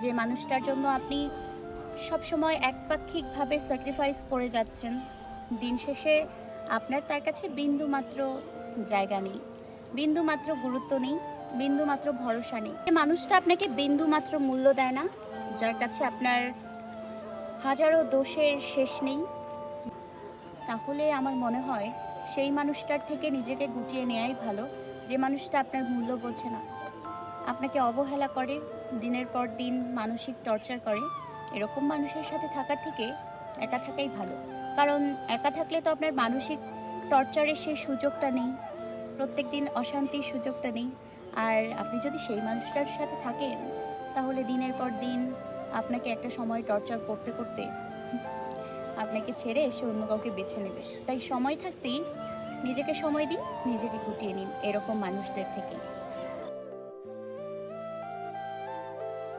যে মানুষটার জন্য আপনি সবসময় একপাক্ষিকভাবে স্যাক্রিফাইস করে যাচ্ছেন, দিন শেষে আপনার তার কাছে বিন্দুমাত্র জায়গা নেই, বিন্দুমাত্র গুরুত্ব নেই, বিন্দুমাত্র ভরসা নেই। যে মানুষটা আপনাকে বিন্দুমাত্র মূল্য দেয় না, যার কাছে আপনার হাজারো দোষের শেষ নেই, তাহলে আমার মনে হয় সেই মানুষটার থেকে নিজেকে গুটিয়ে নেওয়াই ভালো। যে মানুষটা আপনার মূল্য বোঝে না, আপনাকে অবহেলা করে, দিনের পর দিন মানসিক টর্চার করে, এরকম মানুষের সাথে থাকার থেকে একা থাকাই ভালো। কারণ একা থাকলে তো আপনার মানসিক টর্চারের সেই সুযোগটা নেই, প্রত্যেকদিন অশান্তির সুযোগটা নেই। আর আপনি যদি সেই মানুষটার সাথে থাকেন, তাহলে দিনের পর দিন আপনাকে একটা সময় টর্চার করতে করতে আপনাকে ছেড়ে এসে অন্য কাউকে বেছে নেবে। তাই সময় থাকতেই নিজেকে সময় দিন, নিজেকে গুটিয়ে নিন এরকম মানুষদের থেকে।